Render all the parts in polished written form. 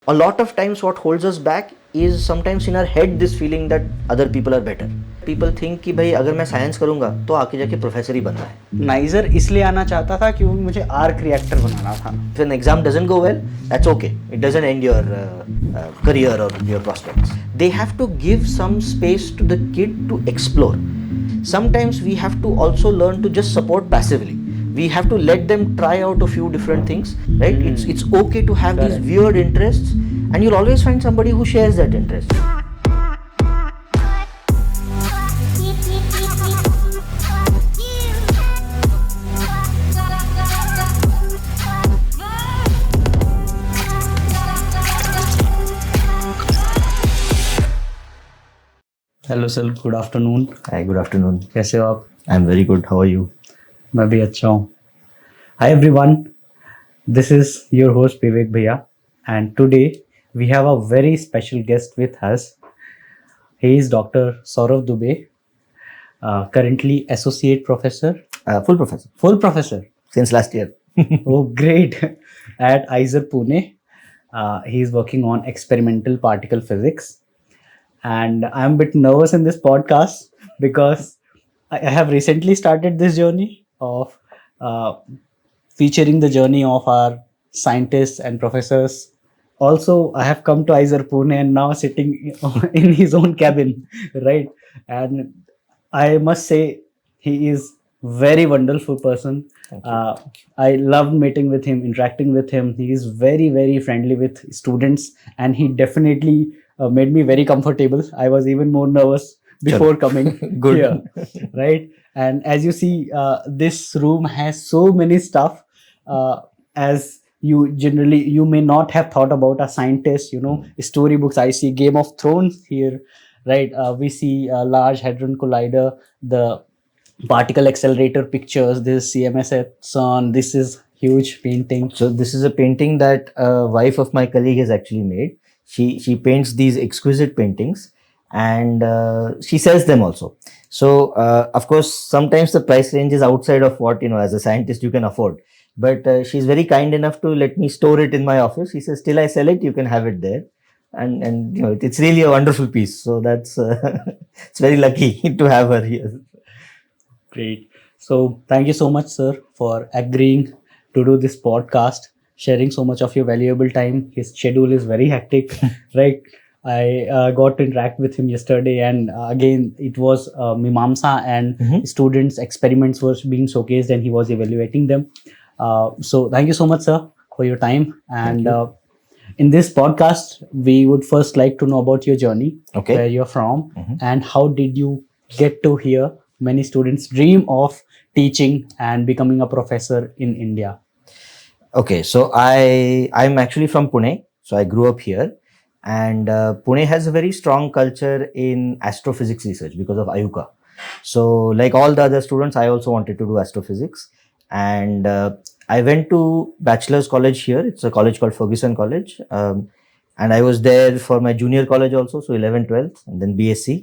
A lot of times what holds us back is sometimes in our head this feeling that other people are better. People think कि भाई अगर मैं science करूंगा तो आके जाके प्रोफेसर ही बनना है. नाइजर इसलिए आना चाहता था क्योंकि मुझे आर्क रिएक्टर बनाना था. If an exam doesn't go well, that's okay. It doesn't end your career or your prospects. They have to give some space to the kid to explore. Sometimes we have to also learn to just support passively. We have to let them try out a few different things, right? It's okay to have these weird interests, and you'll always find somebody who shares that interest. Hello sir, good afternoon. Hi, good afternoon. कैसे हो आप? I'm very good. How are you? मैं भी अच्छा हूँ. Hi everyone, this is your host Vivek भैया and today we have a very special guest with us. He is doctor Saurabh Dubey, currently associate professor, Full professor full professor. since last year. Oh, great. At IISER Pune. He is working on experimental particle physics. And I'm a bit nervous in this podcast because I have recently started this journey of featuring the journey of our scientists and professors. Also, I have come to IISER Pune and now sitting in his own cabin, right? And I must say he is very wonderful person. I loved meeting with him, interacting with him. He is very, very friendly with students, and he definitely made me very comfortable. I was even more nervous before coming Good. here, right? And as you see, this room has so many stuff. As you may not have thought about a scientist, storybooks. I see Game of Thrones here, right? We see a large hadron collider, the particle accelerator pictures. This is CMS at CERN. This is huge painting. So this is a painting that a wife of my colleague has actually made. She paints these exquisite paintings, and she sells them also. So of course, sometimes the price range is outside of what as a scientist you can afford. But she's very kind enough to let me store it in my office. She says, "Till I sell it, you can have it there." And it's really a wonderful piece. So that's it's very lucky to have her here. Great. So thank you so much, sir, for agreeing to do this podcast, sharing so much of your valuable time. His schedule is very hectic, right? I got to interact with him yesterday, and again, it was Mimamsa and students' experiments were being showcased, and he was evaluating them. So thank you so much, sir, for your time. And in this podcast, we would first like to know about your journey, Okay. where you're from, and how did you get to here? Many students dream of teaching and becoming a professor in India. Okay, so I'm actually from Pune. So I grew up here, and Pune has a very strong culture in astrophysics research because of Ayuka. So like all the other students, I also wanted to do astrophysics, and I went to bachelor's college here. It's a college called Ferguson College, and I was there for my junior college also, so 11th, 12th, and then BSc.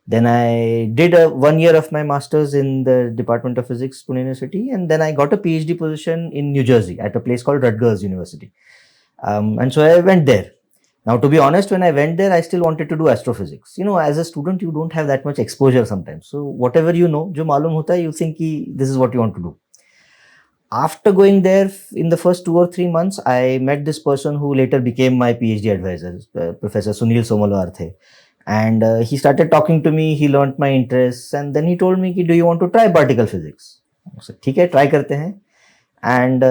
Then I did 1 year of my master's in the Department of Physics, Pune University, and then I got a PhD position in New Jersey at a place called Rutgers University. And so I went there. Now, to be honest, when I went there, I still wanted to do astrophysics. As a student, you don't have that much exposure sometimes. So whatever you know, jo malum hota hai, you think ki this is what you want to do. After going there, in the first 2 or 3 months, I met this person who later became my PhD advisor, Professor Sunil Somolaarthe. And he started talking to me. He learned my interests, and then he told me, "Do you want to try particle physics?" I said, "ठीक है, try करते हैं." And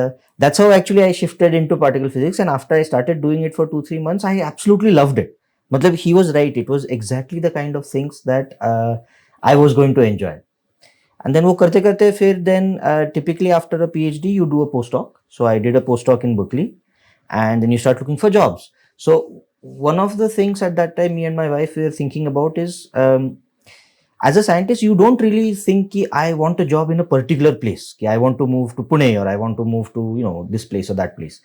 that's how actually I shifted into particle physics. And after I started doing it for 2-3 months, I absolutely loved it. Matlab, he was right. It was exactly the kind of things that I was going to enjoy. And then वो करते करते फिर then typically after a PhD you do a postdoc. So I did a postdoc in Berkeley, and then you start looking for jobs. So one of the things at that time me and my wife were thinking about is as a scientist you don't really think ki I want a job in a particular place, ki I want to move to Pune or I want to move to this place or that place.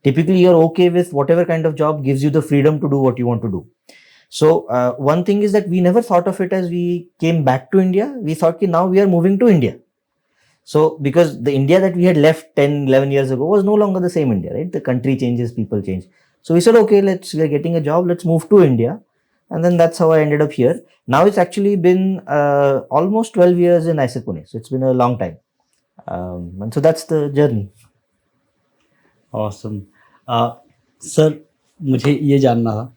Typically you're okay with whatever kind of job gives you the freedom to do what you want to do. So one thing is that we never thought of it as we came back to India. We thought ki now we are moving to India. So because the India that we had left 10, 11 years ago was no longer the same India, right? The country changes, people change. So we said, okay, we're getting a job, let's move to India. And then that's how I ended up here. Now it's actually been almost 12 years in IISER Pune. So it's been a long time. And so that's the journey. Awesome. Sir, मुझे ये जानना था,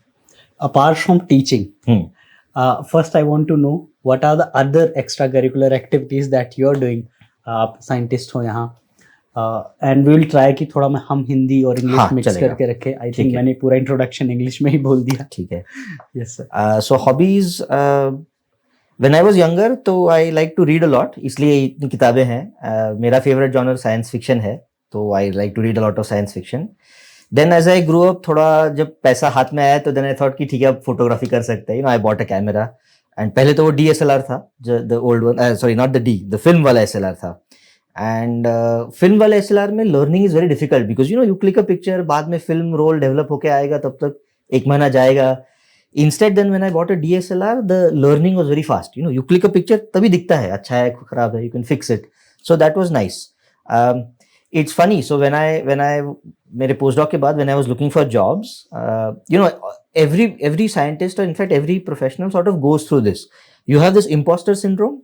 apart from teaching, first I want to know what are the other extracurricular activities that you're doing. आप scientist हो यहाँ, and we will try कि थोड़ा मैं हम हिंदी और इंग्लिश मिक्स करके रखे. आई थिंक मैंने पूरा इंट्रोडक्शन इंग्लिश में ही बोल दिया. ठीक है. Yes sir. So hobbies, when I was younger तो I like to read a lot, इसलिए इतनी किताबें हैं. मेरा फेवरेट जॉनर साइंस फिक्शन है, तो I like to read a lot of science fiction. Then as I grow up, थोड़ा जब पैसा हाथ में आया तो देन आई थॉट कि ठीक है अब फोटोग्राफी कर सकते हैं. आई बॉट अ कैमरा, एंड पहले तो वो DSLR था, the old one, sorry not the D, the film वाला SLR था. एंड फिल्म वाले SLR में learning is very difficult because you click a picture, बाद में फिल्म रोल डेवलप होके आएगा, तब तक 1 महीना जाएगा. Instead then when I bought a DSLR, the learning was very fast. You click a picture, तभी दिखता है अच्छा है खराब है, you can fix it. So that was nice. It's funny, so when I मेरे पोस्टडॉक के बाद when I was looking for jobs, every scientist, or in fact every professional sort of goes through this. You have this imposter syndrome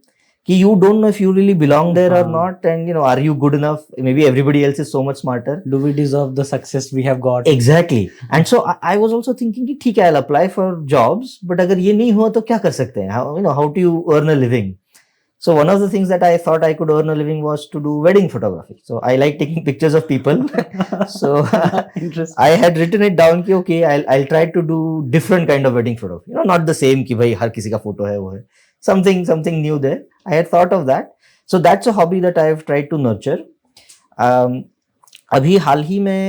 कि you don't know if you really belong there or not, and are you good enough? Maybe everybody else is so much smarter. Do we deserve the success we have got? Exactly. And so I was also thinking कि ठीक है, I'll apply for jobs, but अगर ये नहीं हुआ तो क्या कर सकते हैं? How do you earn a living? So one of the things that I thought I could earn a living was to do wedding photography. So I like taking pictures of people. So I had written it down कि okay, I'll try to do different kind of wedding photography. Not the same कि भाई हर किसी का photo है वो है. Something new there. I had thought of that. So that's a hobby that I have tried to nurture. अभी हाल ही में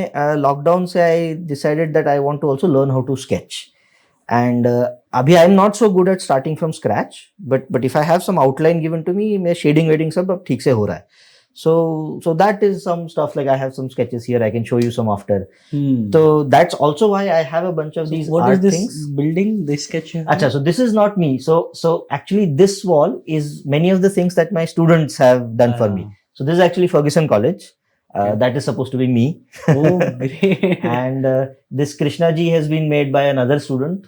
lockdown से I decided that I want to also learn how to sketch. And अभी I'm not so good at starting from scratch, but if I have some outline given to me, मैं shading wedding सब अब ठीक से हो रहा है. So that is some stuff, like I have some sketches here, I can show you some after. So that's also why I have a bunch of these what art is this things. building, this sketch? Acha, so this is not me. So actually this wall is many of the things that my students have done for me. So this is actually Ferguson College. That is supposed to be me. Oh, great. And this Krishna ji has been made by another student.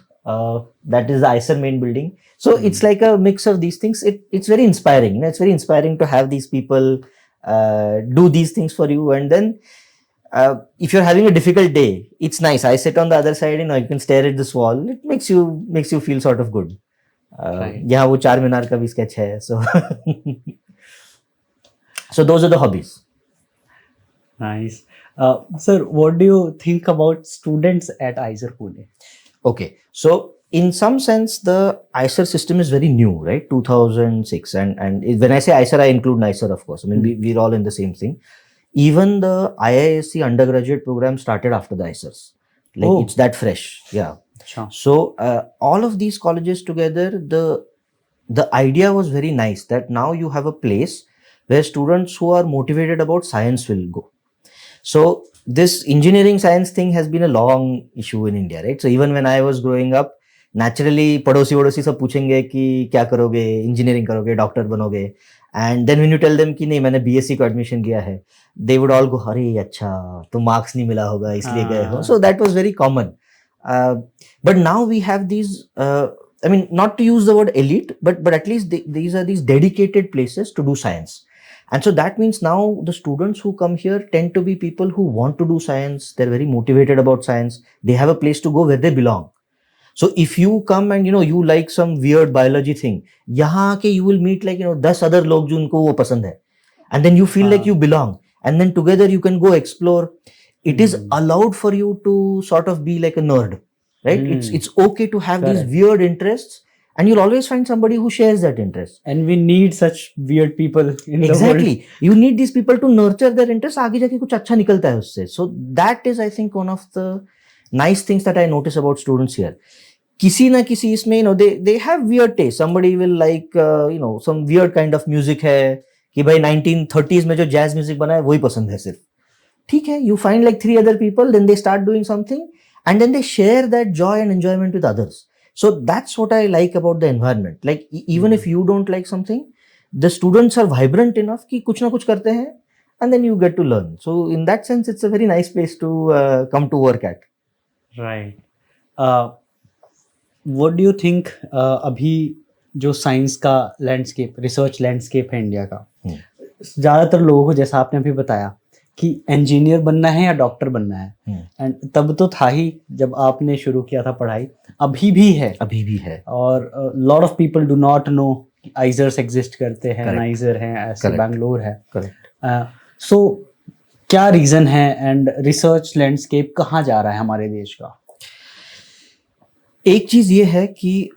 That is the IISER main building. So it's like a mix of these things. It's very inspiring. It's very inspiring to have these people do these things for you. And then if you're having a difficult day, it's nice. I sit on the other side, you can stare at this wall. It makes you feel sort of good. यहाँ वो 4 मीनार का भी sketch है. So those are the hobbies. Nice. Sir, what do you think about students at IISER Pune? Okay, so in some sense, the IISER system is very new, right? 2006, and when I say IISER, I include NICER, of course. I mean, we're all in the same thing. Even the IISc undergraduate program started after the IISERs. Like it's that fresh, yeah. Sure. So all of these colleges together, the idea was very nice that now you have a place where students who are motivated about science will go. So this engineering science thing has been a long issue in India, right? So even when I was growing up, naturally पड़ोसी वड़ोसी सब पूछेंगे कि क्या करोगे, engineering करोगे, doctor बनोगे. And then when you tell them कि नहीं मैंने BSc को एडमिशन किया है, they would all go, अरे अच्छा तो मार्क्स नहीं मिला होगा इसलिए गए हो. So that was very common. But now we have these, I mean, not to use the word elite, but at least these are these dedicated places to do science. And so that means now the students who come here tend to be people who want to do science. They're very motivated about science. They have a place to go where they belong. So if you come and you like some weird biology thing, यहाँ आके you will meet like 10 other लोग जिनको वो पसंद है, and then you feel like you belong, and then together you can go explore. It is allowed for you to sort of be like a nerd, right? It's okay to have these weird interests. And you'll always find somebody who shares that interest. And we need such weird people in the world. Exactly. You need these people to nurture their interest. आगे जाके कुछ अच्छा निकलता है उससे. So that is, I think, one of the nice things that I notice about students here. किसी ना किसी इसमें they have weird taste. Somebody will like some weird kind of music है कि भाई 1930s में जो jazz music बना है वही पसंद है सिर्फ. ठीक है. You find like 3 other people, then they start doing something, and then they share that joy and enjoyment with others. So that's what I like about the environment. Like even if you don't like something, the students are vibrant enough कि कुछ ना कुछ करते हैं, and then you get to learn. So in that sense, it's a very nice place to come to work at. Right. What do you think अभी जो science का landscape, research landscape है इंडिया का, ज़्यादातर लोगों को, जैसा आपने अभी बताया, कि इंजीनियर बनना है या डॉक्टर बनना है, एंड तब तो था ही जब आपने शुरू किया था पढ़ाई, अभी भी है. और lot of people do not know IISERs exist करते हैं, नाइजर हैं, ऐसे बैंगलोर है. सो क्या रीज़न है एंड रिसर्च लैंडस्केप कहाँ जा रहा है हमारे देश का? एक चीज ये है कि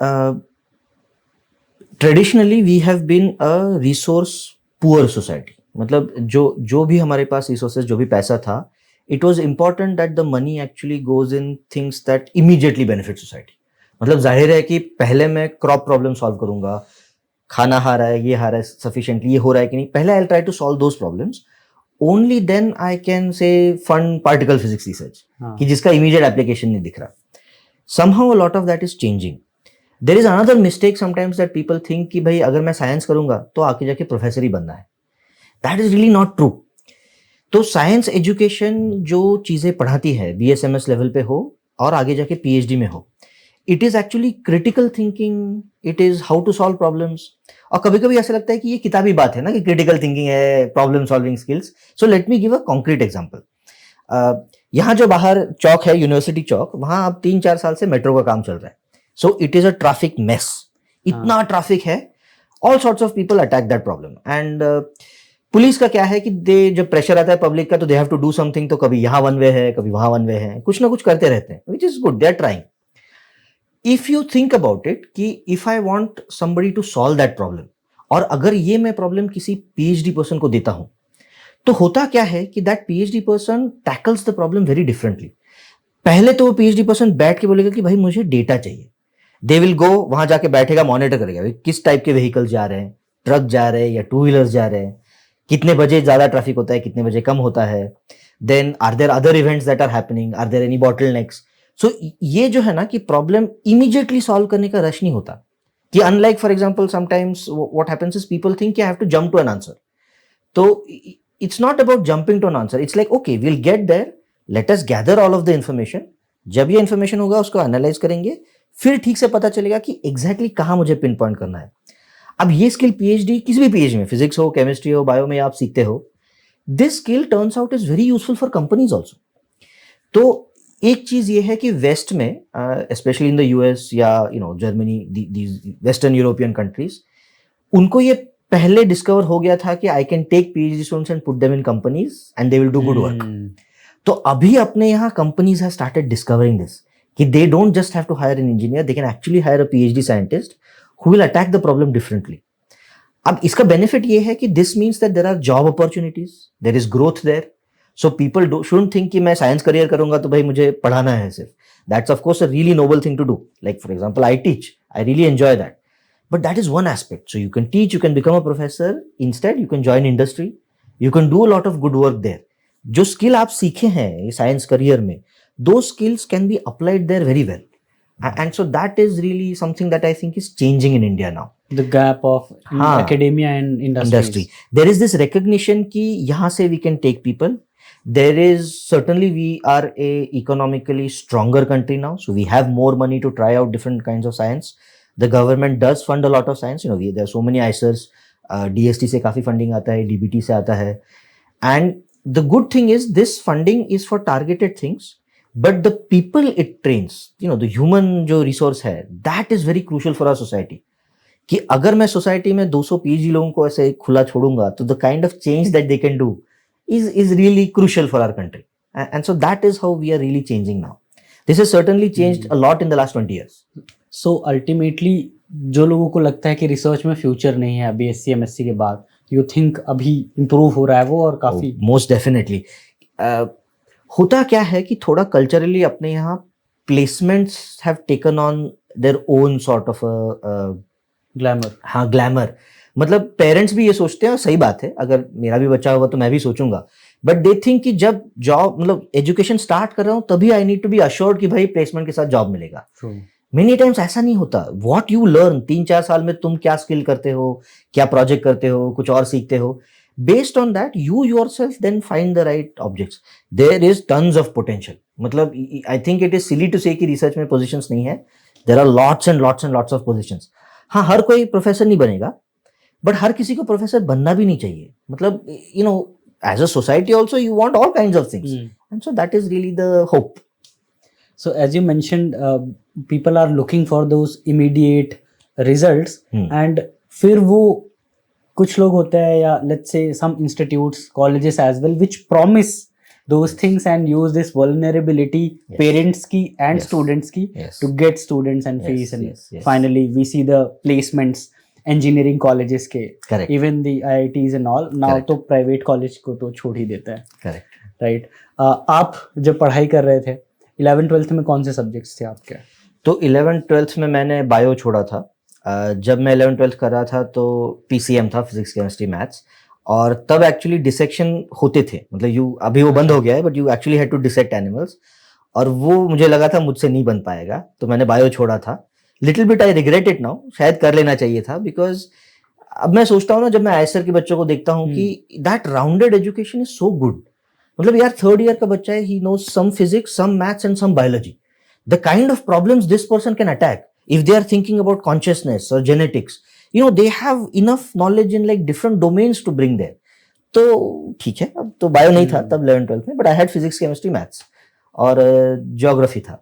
traditionally we have been a resource poor society. मतलब जो भी हमारे पास रिसोर्सेज, जो भी पैसा था, it was important that the money actually goes in things that immediately benefit society. मतलब जाहिर है कि पहले मैं क्रॉप प्रॉब्लम सॉल्व करूंगा, खाना आ रहा है, ये आ रहा है सफिशिएंटली, ये हो रहा है कि नहीं, पहले I will try to solve those problems. Only then I can say fund particle physics research, कि जिसका इमीडिएट एप्लीकेशन नहीं दिख रहा. somehow a lot of that is changing. There is another mistake sometimes that people think कि भाई अगर मैं science करूंगा तो आके जाके प्रोफेसर ही बनना है. That is really not true. तो साइंस एजुकेशन जो चीजें पढ़ाती है, BSMS लेवल पे हो और आगे जाके PhD में हो, it is actually critical thinking, it is how to solve problems. और कभी कभी ऐसा लगता है कि ये किताबी बात है ना, कि क्रिटिकल थिंकिंग है, problem solving skills. So let me give a concrete example. यहाँ जो बाहर चौक है, यूनिवर्सिटी चौक, वहां अब 3-4 साल से मेट्रो का काम चल रहा है. So it is a traffic mess. इतना ट्रैफिक है, all sorts of people attack that problem. And police का क्या है कि दे, जब प्रेशर आता है पब्लिक का, तो they have to do something. तो कभी यहाँ वन वे है, कभी वहां वन वे है, कुछ ना कुछ करते रहते हैं, which is good, they are trying. If you think about it कि if I want somebody to solve that problem, और अगर ये मैं प्रॉब्लम किसी PhD पर्सन को देता हूं, तो होता क्या है कि that PhD person tackles the problem very differently. पहले तो वो PhD पर्सन बैठ के बोलेगा कि भाई मुझे डेटा चाहिए. दे विल गो, वहां जाके बैठेगा, मॉनिटर करेगा भाई किस टाइप के व्हीकल जा रहे हैं, ट्रक जा रहे हैं या 2 व्हीलर्स जा रहे हैं, कितने बजे ज्यादा ट्रैफिक होता है, कितने बजे कम होता है. Then are there other events that are happening, are there any bottlenecks. So ये जो है ना कि प्रॉब्लम इमीडिएटली सॉल्व करने का रश नहीं होता. कि unlike for example sometimes what happens is people think I have to jump to an answer. तो it's not about jumping to an answer. It's like, okay, we'll get there. Let us gather all of the information. जब ये information होगा उसको analyze करेंगे, फिर ठीक से पता चलेगा कि exactly कहाँ मुझे पिन पॉइंट करना है. अब ये स्किल PhD, किसी भी PhD में, फिजिक्स हो, केमिस्ट्री हो, बायो में आप सीखते हो, this skill turns out is very useful for companies also. तो एक चीज ये है कि वेस्ट में, स्पेशली इन द US या जर्मनी, वेस्टर्न यूरोपियन कंट्रीज, उनको ये पहले डिस्कवर हो गया था कि I can take PhD students and put them in companies and they will do good work. तो अभी अपने यहाँ companies have started discovering this, कि they don't just have to hire an engineer, they can actually hire a PhD scientist who will attack the problem differently. अब इसका benefit ये है कि this means that there are job opportunities, there is growth there. So people shouldn't think कि मैं science career करूंगा तो भाई मुझे पढ़ाना है सिर्फ. That's of course a really noble thing to do. Like for example I teach, I really enjoy that. But that is one aspect. So you can teach, you can become a professor. Instead, you can join industry. You can do a lot of good work there. जो skill आप सीखे हैं ये science career में, those skills can be applied there very well. And so that is really something that I think is changing in India now. The gap of academia and industry. There is this recognition कि यहाँ से we can take people. There is certainly, we are a economically stronger country now. So we have more money to try out different kinds of science. The government does fund a lot of science. There are so many ICERs, DST से काफी funding आता है, DBT से आता है. And the good thing is this funding is for targeted things, but the people it trains, the human जो resource है, that is very crucial for our society. कि अगर मैं society में 200 PhD लोगों को ऐसे खुला छोड़ूंगा, तो the kind of change that they can do is really crucial for our country. And so that is how we are really changing now. This has certainly changed a lot in the last 20 years. So ultimately जो लोगों को लगता है कि research में future नहीं है BSc MSc के बाद, यू थिंक अभी इम्प्रूव हो रहा है वो, और काफी? Most definitely. होता क्या है कि थोड़ा कल्चरली अपने यहाँ placements have taken on their own sort of glamour. हाँ, ग्लैमर. मतलब पेरेंट्स भी ये सोचते हैं, और सही बात है, अगर मेरा भी बच्चा होगा तो मैं भी सोचूंगा. बट दे थिंक कि जब जॉब, मतलब एजुकेशन स्टार्ट कर रहा हूँ, तभी I need to be assured कि भाई प्लेसमेंट के साथ जॉब मिलेगा. मेनी टाइम्स ऐसा नहीं होता. व्हाट यू लर्न 3-4 साल में, तुम क्या स्किल करते हो, क्या प्रोजेक्ट करते हो, कुछ और सीखते हो, based on that you yourself then find the right objects. There is tons of potential. मतलब I think it is silly to say कि research में positions नहीं है. There are lots and lots and lots of positions. हाँ, हर कोई professor नहीं बनेगा, but हर किसी को प्रोफेसर बनना भी नहीं चाहिए. मतलब you know, as a society also you want all kinds of things. And so that is really the hope. So as you mentioned, people are looking for those immediate results, and फिर वो कुछ लोग होते हैं, या let's say some institutes, colleges as well, which promise those things and use this vulnerability, parents की and students की, to get students and fees, and finally we see the placements engineering colleges के, even the IITs and all. Now तो private college को तो छोड़ ही देता है. Correct. Right. आप जब पढ़ाई कर रहे थे 11th-12th में कौन से सब्जेक्ट्स थे आपके? तो 11th-12th में मैंने बायो छोड़ा था. जब मैं 11th-12th कर रहा था तो PCM था, फिजिक्स केमिस्ट्री मैथ्स, और तब एक्चुअली डिसेक्शन होते थे. मतलब अभी वो बंद हो गया है, but you actually had to dissect animals, और वो मुझे लगा था मुझसे नहीं बन पाएगा, तो मैंने बायो छोड़ा था. Little bit I regret it now, शायद कर लेना चाहिए था, बिकॉज अब मैं सोचता हूँ ना, जब मैं आईएसआर के बच्चों को देखता हूँ कि that rounded education is so good. मतलब यार 3rd ईयर का बच्चा है, he knows some physics, some maths and some biology. The kind of problems this person can attack if they are thinking about consciousness or genetics, you know, they have enough knowledge in like different domains to bring there. तो ठीक है, अब तो bio नहीं था तब 11th-12th में, but I had physics, chemistry, maths और geography था.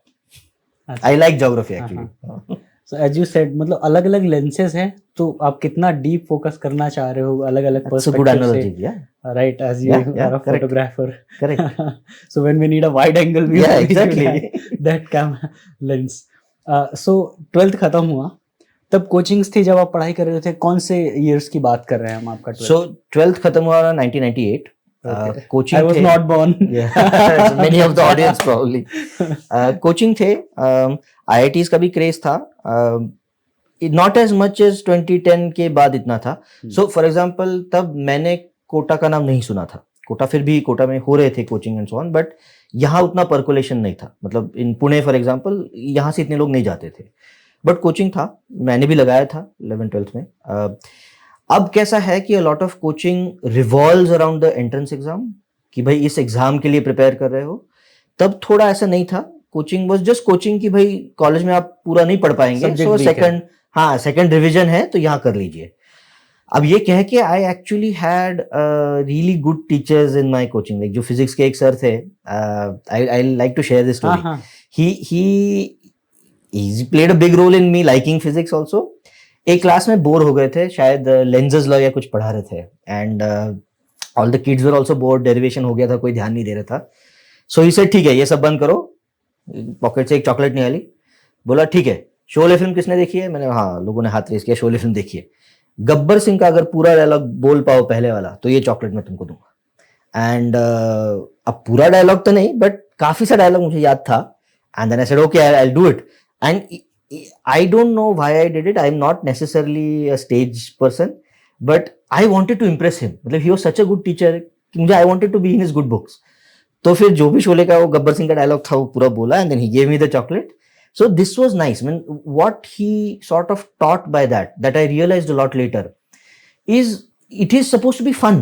I like geography actually. So as you said, मतलब अलग अलग lenses हैं, तो आप कितना deep focus करना चाह रहे हो अलग अलग perspective से. That's a good analogy, yeah. Right, as you are a photographer. Correct. So when we need a wide angle view, yeah, exactly. that camera lens. So 12th खत्म हुआ, तब कोचिंग्स थी जब आप पढ़ाई कर रहे थे, कौन से ईयर्स की बात कर रहे हैं हम आपका? 12th? So 12th खत्म हुआ 1998. Coaching I was not born. Yeah, many of the audience probably. Coaching थे, IITs का भी क्रेज था, not as much as 2010 के बाद इतना था. So for example, तब मैंने कोटा का नाम नहीं सुना था. कोटा फिर भी कोटा में हो रहे थे coaching and so on, but यहाँ उतना पर्कुलेशन नहीं था. मतलब इन पुणे फॉर एग्जांपल, यहाँ से इतने लोग नहीं जाते थे, बट कोचिंग था, मैंने भी लगाया था 11th-12th में. अब कैसा है कि अ lot of coaching revolves around the entrance exam, कि भाई इस एग्जाम के लिए प्रिपेयर कर रहे हो. तब थोड़ा ऐसा नहीं था. कोचिंग वाज जस्ट कोचिंग कि भाई कॉलेज में आप पूरा नहीं पढ़ पाएंगे, सो सेकंड रिवीजन है तो यहाँ कर लीजिए. अब ये कह के I actually had really good teachers in my coaching. Like जो फिजिक्स के एक सर थे, I like to share this story. he played a big role in me liking physics also. एक क्लास में बोर हो गए थे, शायद लेंजेस लॉ या कुछ पढ़ा रहे थे, and all the kids were also board. Derivation हो गया था, कोई ध्यान नहीं दे रहा था. सो ही सेड ठीक है, ये सब बंद करो. पॉकेट से एक चॉकलेट निकाली, बोला ठीक है, शोले फिल्म किसने देखी है? मैंने हाँ, लोगों ने हाथ रेस किया, शोले फिल्म देखी है. गब्बर सिंह का अगर पूरा डायलॉग बोल पाओ पहले वाला, तो ये चॉकलेट मैं तुमको दूंगा. एंड अब पूरा डायलॉग तो नहीं, बट काफी सा डायलॉग मुझे याद था. And then I said okay, I will do it. And I don't know why I did it. I am not necessarily a stage person, but I wanted to impress him. मतलब he was such a good teacher कि मुझे, I wanted to be in his good books. तो फिर जो भी शोले का वो गब्बर सिंह का डायलॉग था वो पूरा बोला, and then he gave me the chocolate. So this was nice. I mean, what he sort of taught by that I realized a lot later, is it is supposed to be fun.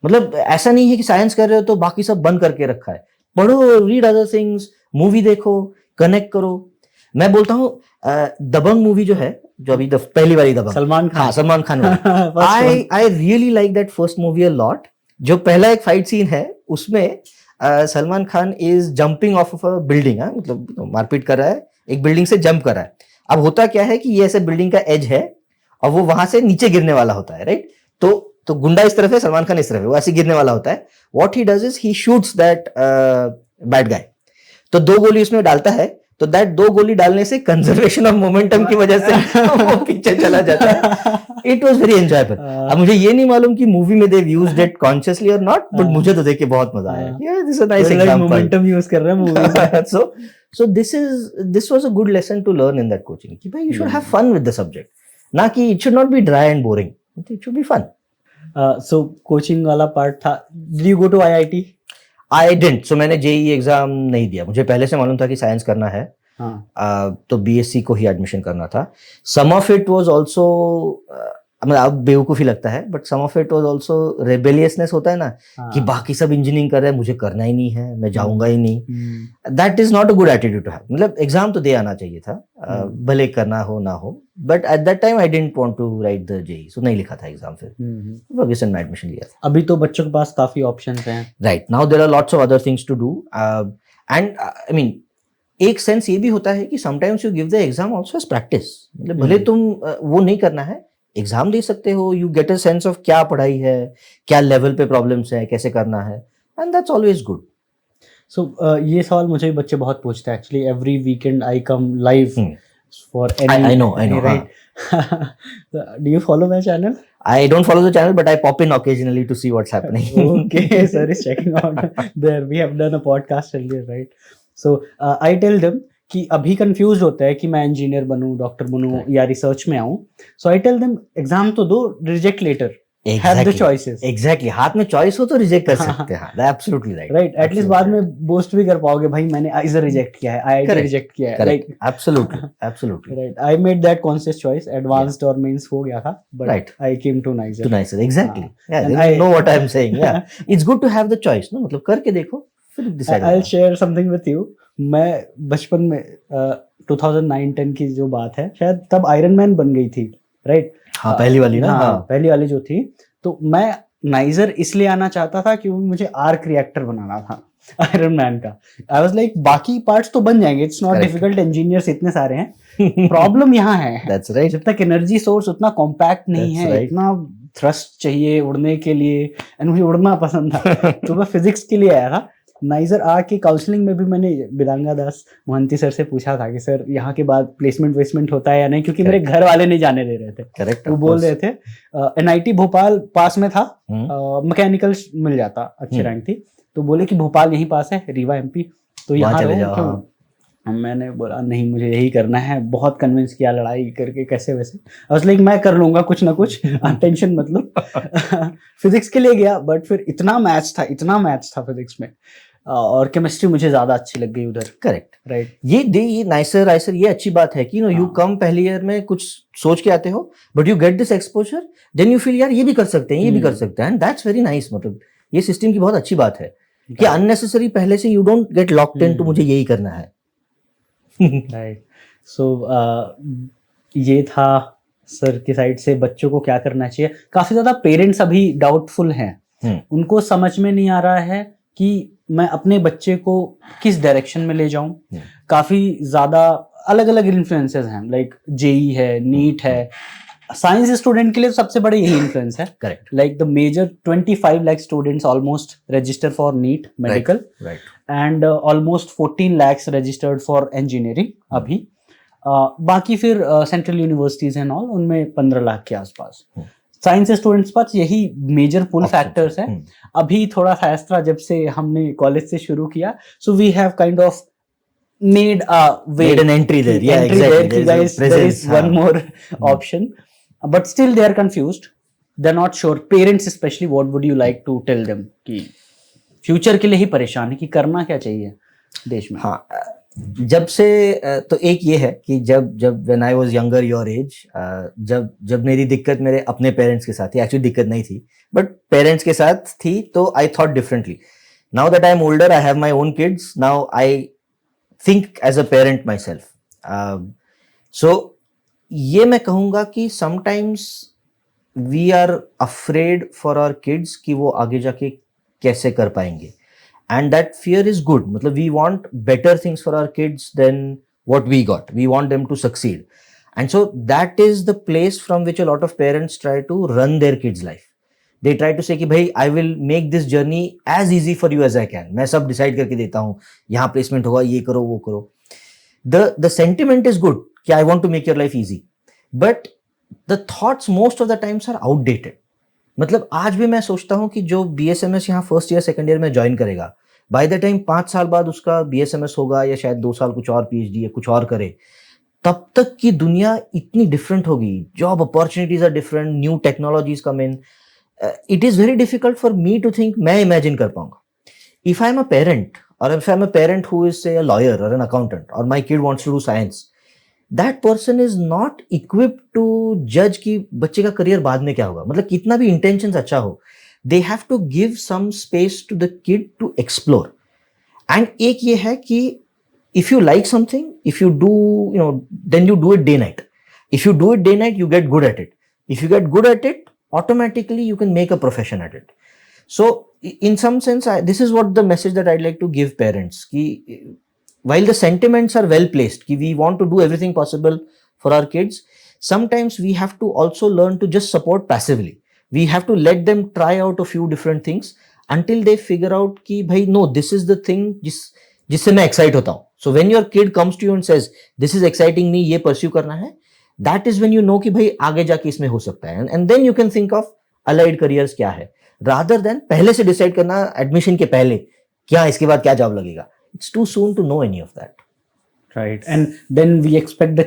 मतलब ऐसा नहीं है कि science कर रहे हो तो बाकी सब बंद करके रखा है. पढ़ो, रीड अदर थिंग्स, मूवी देखो, कनेक्ट करो. मैं बोलता हूँ दबंग मूवी जो है, जो अभी पहली वाली दबंग, सलमान खान. हाँ, Salman Khan. I really like that first movie a lot. जो पहला एक फाइट सीन है उसमें Salman Khan is jumping of of a building. मतलब मारपीट कर रहा है, एक बिल्डिंग से जंप कर रहा है. अब होता क्या है कि ये ऐसे बिल्डिंग का एज है और वो वहां से नीचे गिरने वाला होता है, राइट? तो गुंडा इस तरफ है, सलमान खान इस तरफ है, वो ऐसे गिरने वाला होता है. What he does is he shoots that bad guy. तो 2 गोली उसमें डालता है, तो दैट 2 गोली डालने से कंजर्वेशन ऑफ मोमेंटम की वजह से वो पीछे चला जाता है. It was very enjoyable. अब मुझे ये नहीं मालूम कि मूवी में दे यूज्ड इट कॉन्शियसली और नॉट, बट मुझे तो देख के बहुत मजा आया. Yeah, this is a nice example. Momentum use कर रहे हैं मूवी में. So this was a good lesson to learn in that coaching. कि भाई you should have fun with the subject. ना कि it should not be dry and boring. It should be fun. So coaching वाला part था. Did you go to IIT? I didn't. So मैंने JEE exam नहीं दिया. मुझे पहले से मालूम था कि साइंस करना है. तो BSc को ही एडमिशन करना था. Some of it was also मतलब अब बेवकूफी लगता है, but some of it was also rebelliousness होता है ना, कि बाकी सब इंजीनियरिंग कर रहे हैं, मुझे करना ही नहीं है, मैं जाऊंगा ही नहीं. That is not a good attitude to have. मतलब एग्जाम तो दे आना चाहिए था, भले करना हो ना हो, but at that time I didn't want to write the JEE, so नहीं लिखा था एग्जाम. फिर फर्ग्यूसन में एडमिशन लिया था. अभी तो बच्चों के पास काफी ऑप्शंस हैं. Right now there are lots of other things to do, and I mean एक सेंस ये भी होता है कि sometimes you give the exam also as practice. मतलब भले तुम वो नहीं करना है, एग्जाम दे सकते हो, you get a sense of क्या पढ़ाई है, क्या लेवल पे प्रॉब्लम्स है, कैसे करना है, एंड दैट्स ऑलवेज गुड. सो ये सवाल मुझे भी बच्चे बहुत पूछते हैं. Actually every weekend I come live for any. I know, right. Do you follow my channel? I don't follow the channel, but I pop in occasionally to see what's happening. Okay, sir is checking out there. We have done a podcast earlier, right? So I tell them कि अभी confuse होता है कि मैं engineer बनूं, doctor बनूं या research में आऊं. So I tell them exam तो दो, reject letter. Have the choices. Exactly, हाथ में चॉइस हो तो रिजेक्ट कर सकते हैं. That's absolutely right. Right, at least बाद में बोस्ट भी कर पाओगे, भाई मैंने आइजर रिजेक्ट किया है, आईआईटी रिजेक्ट किया है. Right, absolutely absolutely right. I made that conscious choice. Advanced और मेंस हो गया था, but I came to NISER. To NISER, exactly. Yeah I know what I am saying. Yeah it's good to have the choice, no, मतलब करके देखो फिर decide. I will share something with you. मैं बचपन में 2009-10 की जो बात है, शायद तब आयरन मैन बन गई थी. राइट. हाँ, पहली वाली ना. हाँ, पहली वाली जो थी. तो मैं नाइजर इसलिए आना चाहता था क्योंकि मुझे आर्क रिएक्टर बनाना था आयरन मैन का. आई वाज लाइक बाकी पार्ट्स तो बन जाएंगे, इट्स नॉट डिफिकल्ट, इंजीनियर्स इतने सारे हैं. प्रॉब्लम यहाँ है, दैट्स राइट, जब तक एनर्जी सोर्स उतना कॉम्पैक्ट नहीं है, इतना थ्रस्ट चाहिए उड़ने के लिए, एंड मुझे उड़ना पसंद था. तो मैं फिजिक्स के लिए आया था. नाइजर आके काउंसलिंग में भी मैंने बिदांगा दास मोहंती सर से पूछा था कि सर यहाँ के बाद प्लेसमेंट वेसमेंट होता है या नहीं, क्योंकि मेरे घर वाले नहीं जाने दे रहे थे. करेक्ट. वो बोल रहे थे एनआईटी भोपाल पास में था, मैकेनिकल मिल जाता, अच्छी रैंक थी. तो बोले कि भोपाल यहीं पास है, रीवा एमपी, तो यहाँ रहो. मैंने बोला नहीं, मुझे यही करना है. बहुत कन्विंस किया, लड़ाई करके कैसे वैसे. लाइक मैं कर लूंगा कुछ ना कुछ, टेंशन मत लो. फिजिक्स के लिए गया, बट फिर इतना मैथ्स था फिजिक्स में, और केमिस्ट्री मुझे ज्यादा अच्छी लग गई उधर. करेक्ट. राइट. ये नाइसर ये अच्छी बात है कि यू कम पहली ईयर में कुछ सोच के आते हो, but you get this exposure, then you feel यार ये भी कर सकते हैं, ये भी कर सकते हैं, एंड दैट्स वेरी नाइस. मतलब ये सिस्टम की बहुत अच्छी बात है कि अननेसेसरी पहले से you don't get locked in to मुझे यही करना है. राइट. सो ये था सर की साइड से बच्चों को क्या करना चाहिए. काफी ज्यादा पेरेंट्स अभी डाउटफुल हैं. उनको समझ में नहीं आ रहा है कि मैं अपने बच्चे को किस डायरेक्शन में ले जाऊं. काफी ज्यादा अलग अलग इन्फ्लुएंसेस हैं, लाइक जेई है, नीट है. साइंस स्टूडेंट के लिए सबसे बड़े यही इन्फ्लुएंस है. Correct. Like the major 25 lakh students almost register for NEET medical, and almost 14 lakhs registered for engineering अभी. बाकी फिर सेंट्रल यूनिवर्सिटीज एंड ऑल, उनमें 15 लाख के आसपास. साइंस स्टूडेंट्स पास यही मेजर पुल फैक्टर्स हैं. अभी थोड़ा सा एक्स्ट्रा जब से हमने कॉलेज से शुरू किया, so we have kind of made an entry there. Yeah, exactly. There is one more option, but still they are confused. They're not sure. Parents especially, what would you like to tell them कि future के लिए ही परेशान है कि करना क्या चाहिए देश में. हाँ, जब से तो एक ये है कि जब when I was younger your age, जब मेरी दिक्कत मेरे अपने पेरेंट्स के साथ थी, एक्चुअली दिक्कत नहीं थी, बट पेरेंट्स के साथ थी, तो I thought differently. Now that I am older, I have my own kids. Now I think as a parent myself. So ये मैं कहूँगा कि sometimes we are afraid for our kids कि वो आगे जाके कैसे कर पाएंगे, and that fear is good. मतलब we want better things for our kids than what we got. We want them to succeed, and so that is the place from which a lot of parents try to run their kids' life. They try to say कि भाई I will make this journey as easy for you as I can. मैं सब decide करके देता हूँ, यहाँ placement होगा, ये करो वो करो. The sentiment is good कि I want to make your life easy, but the thoughts most of the times are outdated. मतलब आज भी मैं सोचता हूँ कि जो BSMS यहाँ फर्स्ट ईयर सेकंड ईयर में ज्वाइन करेगा, बाय द टाइम 5 साल बाद उसका BSMS होगा, या शायद 2 साल कुछ और PhD या कुछ और करे, तब तक की दुनिया इतनी डिफरेंट होगी. Job opportunities are different, new technologies come in. It is very difficult for me to think मैं imagine कर पाऊंगा. If I am a parent, or if I am a parent who is say a lawyer or an accountant, or my kid wants to do science, that person is not equipped to judge कि बच्चे का career बाद में क्या होगा. मतलब कितना भी intentions अच्छा हो, they have to give some space to the kid to explore. And एक ये है कि if you like something, if you do, then you do it day night. If you do it day night, you get good at it. If you get good at it, automatically you can make a profession at it. So in some sense, this is what the message that I'd like to give parents. कि while the sentiments are well placed, कि we want to do everything possible for our kids, sometimes we have to also learn to just support passively. We have to let them try out a few different things until they figure out कि भाई no, this is the thing जिससे मैं excite होता हूँ. So when your kid comes to you and says, this is exciting me, ये pursue करना है, that is when you know कि भाई आगे जाके इसमें हो सकता है. And then you can think of allied careers क्या है, rather than पहले से decide करना admission के पहले क्या इसके बाद क्या job लगेगा. It's too soon to know any of that. Right. And then we expect the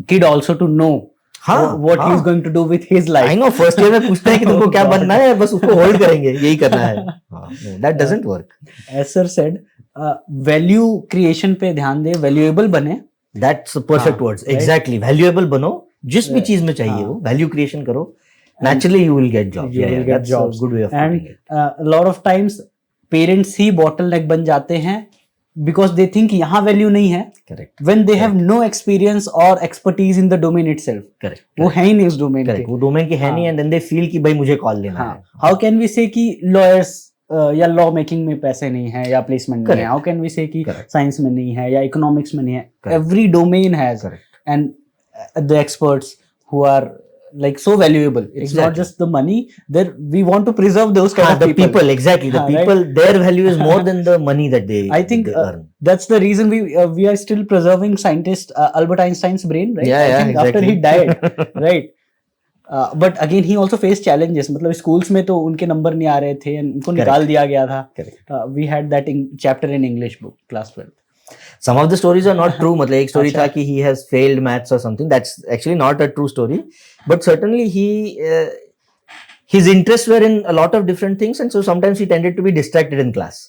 kid also to know what he's going to do with his life. I know, first year में पूछते हैं कि तुमको क्या बनना है, बस उसको होल्ड करेंगे, यही करना है. No, that doesn't work. As sir said, value creation पे ध्यान दे, valuable बने. That's the perfect words. Right? Exactly. Valuable बनो, जिस भी चीज में चाहिए वो, value creation करो. Naturally you will get jobs. You will get that's jobs. a good way of putting it. And a lot of times parents he bottleneck बन जाते हैं because they think यहाँ value नहीं है. Correct. When they have no experience or expertise in the domain itself. Correct. वो है ही नहीं उस domain Correct. के. वो domain के है नहीं, and then they feel कि भाई मुझे call लेना है. How can we say कि lawyers या law making में पैसे नहीं है या placement नहीं है? How can we say कि science में नहीं है या economics में नहीं है? Every domain has. Correct. And the experts who are like so valuable. It's not just the money. We want to preserve those kind of people. People, exactly. The people, right? Their value is more than the money that they earn. That's the reason we are still preserving scientist Albert Einstein's brain, right? Yeah, I think exactly. After he died, right? But again, he also faced challenges. मतलब schools में तो उनके number नहीं आ रहे थे, उनको निकाल दिया गया था. We had that chapter in English book, class 12. Some of the stories are not true. मतलब एक story था कि he has failed maths or something. That's actually not a true story. But certainly his interests were in a lot of different things, and so sometimes he tended to be distracted in class.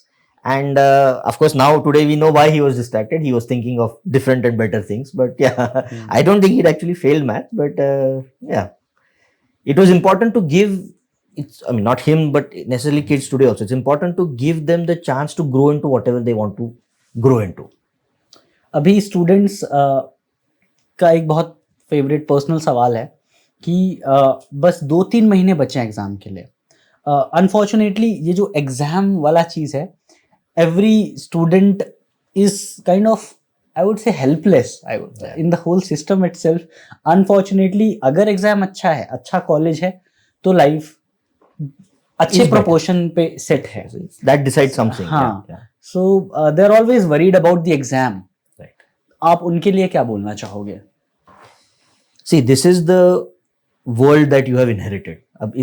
And of course, now today we know why he was distracted. He was thinking of different and better things. But yeah, I don't think he'd actually failed math. But yeah, it was important to give. Not him, but necessarily kids today also. It's important to give them the chance to grow into whatever they want to grow into. अभी students का एक बहुत favourite personal सवाल है कि बस 2-3 महीने बचे हैं एग्जाम के लिए. अनफॉर्चुनेटली ये जो एग्जाम वाला चीज है, every student is kind of I would say helpless in the whole system itself. Unfortunately अगर एग्जाम अच्छा है, अच्छा कॉलेज है, तो लाइफ अच्छे प्रोपोर्शन पे सेट है. That decide something. हाँ. So they are always worried about the exam. आप उनके लिए क्या बोलना चाहोगे? See, this is the world that you have inherited. अब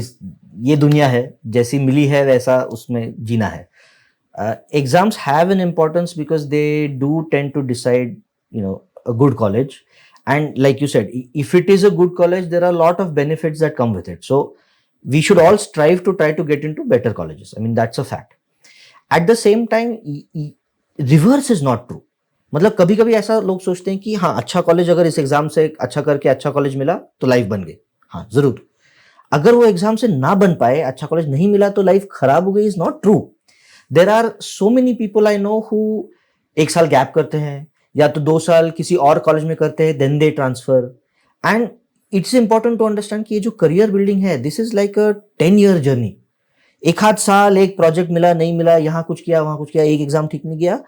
ये दुनिया है, जैसी मिली है वैसा उसमें जीना है. Exams have an importance because they do tend to decide, a good college. And like you said, if it is a good college, there are a lot of benefits that come with it. So we should all strive to try to get into better colleges. That's a fact. At the same time, reverse is not true. मतलब कभी कभी ऐसा लोग सोचते हैं कि हाँ, अच्छा कॉलेज अगर इस एग्जाम से अच्छा करके अच्छा कॉलेज मिला तो लाइफ बन गई. हाँ, जरूर. अगर वो एग्जाम से ना बन पाए, अच्छा कॉलेज नहीं मिला तो लाइफ खराब हो गई, is not true. There are so many people I know who 1 साल गैप करते हैं या तो 2 साल किसी और कॉलेज में करते हैं, then they transfer. And it's important to understand कि ये जो करियर बिल्डिंग है, this is like a 10-year journey. एक आध साल एक प्रोजेक्ट मिला, नहीं मिला, यहाँ कुछ किया वहां कुछ किया, एक एग्जाम ठीक नहीं गया,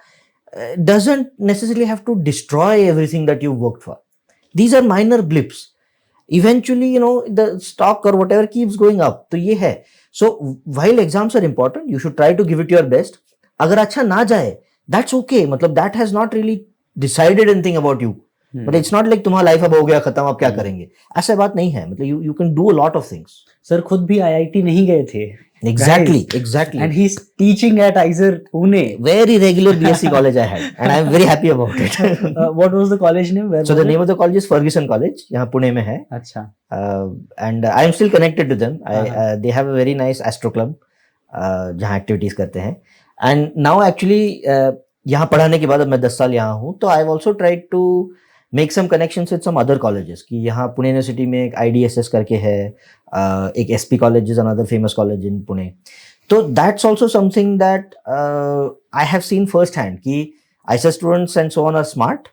doesn't necessarily have to destroy everything that you worked for. These are minor blips. Eventually, the stock or whatever keeps going up. तो ये है. So while exams are important, you should try to give it your best. अगर अच्छा ना जाए, that's okay. मतलब that has not really decided anything about you. But it's not like तुम्हारा life अब हो गया खत्म, अब क्या करेंगे, ऐसा बात नहीं है. मतलब you can do a lot of things. Sir खुद भी IIT नहीं गए थे. Exactly. And he's teaching at IISER Pune. Very regular BSc college I had, and I'm very happy about it. What was the college name? So the name of the college is Ferguson College. यहाँ पुणे में है. अच्छा. And I'm still connected to them. They have a very nice astro club जहाँ activities करते हैं. And now actually यहाँ पढ़ाने के बाद अब मैं 10 साल यहाँ हूँ, तो I've also tried to make some connections with some other colleges कि यहाँ पुणे यूनिवर्सिटी में एक IDSS करके है, एक SP college is another famous college in Pune. तो that's also something that I have seen first hand कि ऐसे students and so on are smart,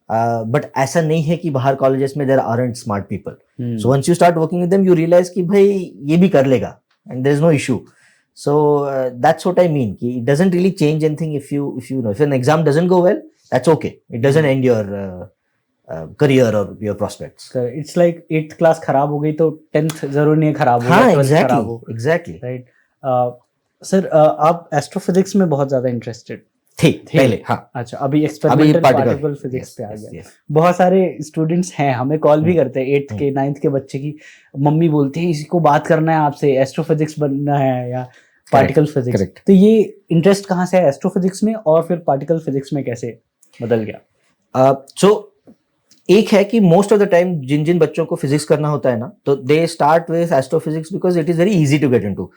but ऐसा नहीं है कि बाहर कॉलेजेस में there aren't smart people. So once you start working with them you realise कि भाई ये भी कर लेगा and there is no issue. So that's what I mean. It doesn't really change anything if an exam doesn't go well, that's okay. It doesn't end your career or your prospects. It's like 8th class खराब हो गई तो 10th जरूर नहीं खराब हो. हाँ, exactly. Right. Sir, आप एस्ट्रोफिजिक्स में बहुत ज्यादा इंटरेस्टेड थे पहले. हाँ. अच्छा, अभी एक्सपेरिमेंटल पार्टिकल फिजिक्स पे आ गया. बहुत सारे स्टूडेंट्स हैं, हमें कॉल भी करते हैं 8th के 9th के बच्चे की मम्मी बोलती है इसी को बात करना है आपसे, एस्ट्रोफिजिक्स बनना है या पार्टिकल फिजिक्स. तो ये इंटरेस्ट कहाँ से है एस्ट्रोफिजिक्स में और फिर पार्टिकल फिजिक्स में कैसे बदल गया? सो एक है कि मोस्ट ऑफ द टाइम जिन जिन बच्चों को फिजिक्स करना होता है ना, तो they start with astrophysics because it is very easy to get into.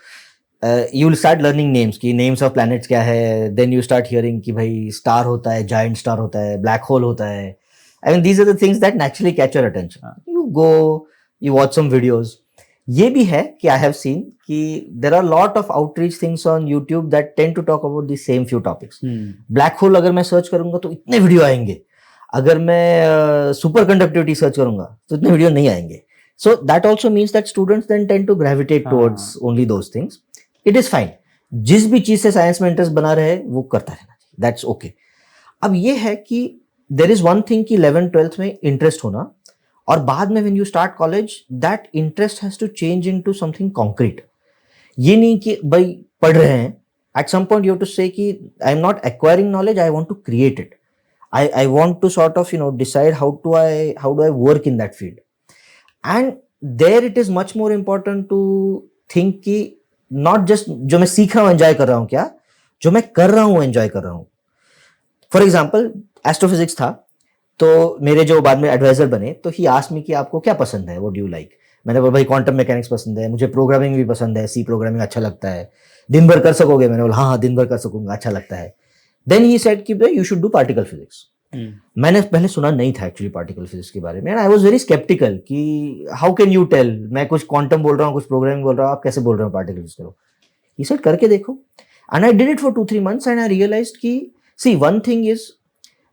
You will start learning names की नेम्स ऑफ प्लैनेट्स क्या है, देन यू स्टार्ट हियरिंग कि भाई स्टार होता है, जायंट स्टार होता है, ब्लैक होल होता है. I mean these are the things that naturally catch your attention. You go, you watch some videos. ये भी है कि आई हैव सीन कि there are lot of outreach things on YouTube that tend to talk about the same few topics. Black hole अगर मैं search करूंगा तो इतने वीडियो आएंगे, अगर मैं सुपर कंडक्टिविटी सर्च करूंगा तो इतने वीडियो नहीं आएंगे. So that also means that students then tend to gravitate towards only those things. It is fine, जिस भी चीज से साइंस में इंटरेस्ट बना रहे वो करता रहना चाहिए, दैट्स ओके. अब ये है कि देयर इज वन थिंग कि 11th-12th में इंटरेस्ट होना, और बाद में when you start college that interest has to change into something concrete. ये नहीं कि भाई पढ़ रहे हैं, at some point you have to say कि I am not acquiring knowledge, I want to create it. I want to sort of decide how do I work in that field. And there it is much more important to think कि not just जो मैं सीख रहा हूँ enjoy कर रहा हूँ, क्या जो मैं कर रहा हूँ एंजॉय कर रहा हूँ. फॉर एग्जाम्पल एस्ट्रोफिजिक्स था, तो मेरे जो बाद में एडवाइजर बने तो ही आस्क्ड मी कि आपको क्या पसंद है, व्हाट डू यू लाइक. मैंने बोला भाई क्वांटम मैकेनिक्स पसंद है, मुझे प्रोग्रामिंग भी पसंद है, सी प्रोग्रामिंग अच्छा लगता है, दिन भर कर सकोगे. मैंने बोला हाँ दिन भर कर सकूंगा, अच्छा लगता है. देन ही सेड कि you should do particle physics. मैंने पहले सुना नहीं था एक्चुअली पार्टिकल फिजिक्स के बारे में. आई वाज वेरी स्केप्टिकल कि हाउ कैन यू टेल, मैं कुछ क्वांटम बोल रहा हूँ, कुछ प्रोग्रामिंग बोल रहा हूँ, आप कैसे बोल रहे हो पार्टिकल फिजिक्स करो. ही सेड करके देखो. And I did it for 2-3 months and I realized कि सी वन थिंग इज,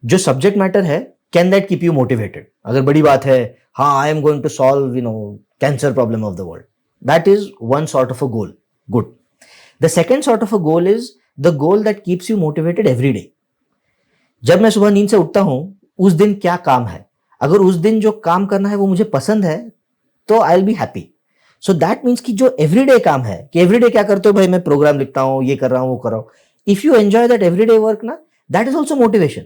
जो सब्जेक्ट मैटर है can that keep you motivated. अगर बड़ी बात है, हाँ I am going to solve cancer problem of the world, that is one sort of a goal, good. The second sort of a goal is the goal that keeps you motivated every day. जब मैं सुबह नींद से उठता हूं, उस दिन क्या काम है, अगर उस दिन जो काम करना है वो मुझे पसंद है तो I will be happy. So that means कि जो एवरीडे काम है, कि एवरीडे क्या करते हो भाई, मैं प्रोग्राम लिखता हूँ, ये कर रहा हूँ, वो कर रहा हूँ. If you enjoy that everyday work ना, that is also motivation.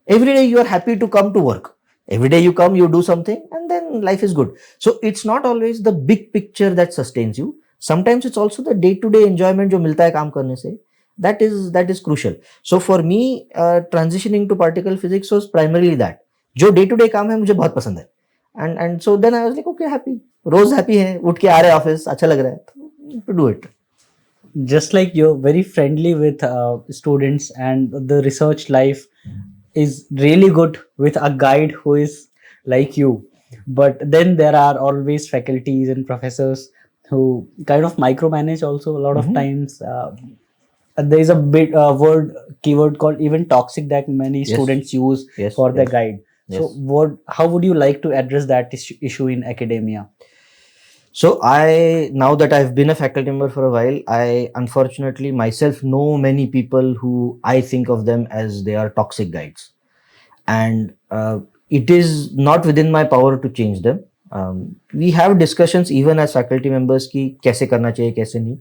Everyday you are happy to come to work. Every day you come, you do something, and then life is good. So it's not always the big picture that sustains you. Sometimes it's also the day-to-day enjoyment जो मिलता है काम करने से. That is crucial. So for me, transitioning to particle physics was primarily that. जो day-to-day काम है मुझे बहुत पसंद है. And so then I was like, okay, happy. Rose happy है, उठ के आ रहे ऑफिस, अच्छा लग रहा है, to do it. Just like you're very friendly with students, and the research life is really good with a guide who is like you. But then there are always faculties and professors who kind of micromanage also a lot of times. There is a bit keyword called even toxic that many students use for their guide. So how would you like to address that issue in academia? So now that I've been a faculty member for a while, I unfortunately myself know many people who I think of them as they are toxic guides. And it is not within my power to change them. We have discussions even as faculty members कि कैसे करना चाहिए, कैसे नहीं.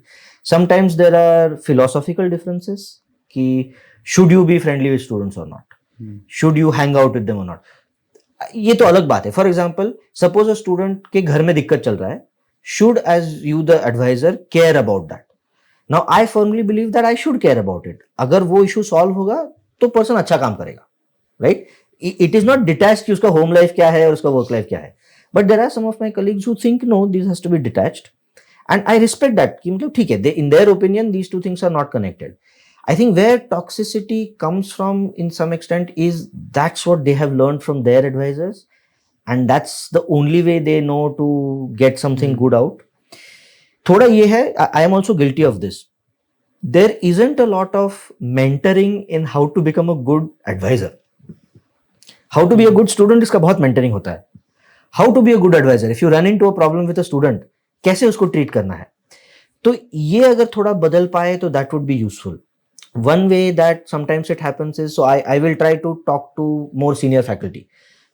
Sometimes there are philosophical differences कि should you be friendly with students or not? Should you hang out with them or not? ये तो अलग बात है. For example, suppose a student के घर में दिक्कत चल रहा है, should as you the advisor care about that? Now I firmly believe that I should care about it. अगर वो issue solve होगा तो person अच्छा काम करेगा, right? It is not detached कि उसका home life क्या है और उसका work life क्या है. But there are some of my colleagues who think no, this has to be detached. And I respect that कि मतलब ठीक है, in their opinion these two things are not connected. I think where toxicity comes from in some extent is that's what they have learned from their advisors, and that's the only way they know to get something good out. थोड़ा ये है, I am also guilty of this. There isn't a lot of mentoring in how to become a good advisor. How to be a good student, इसका बहुत mentoring होता है. How to be a good advisor, if you run into a problem with a student, कैसे उसको treat करना है. तो ये अगर थोड़ा बदल पाए तो that would be useful. One way that sometimes it happens is, so I will try to talk to more senior faculty.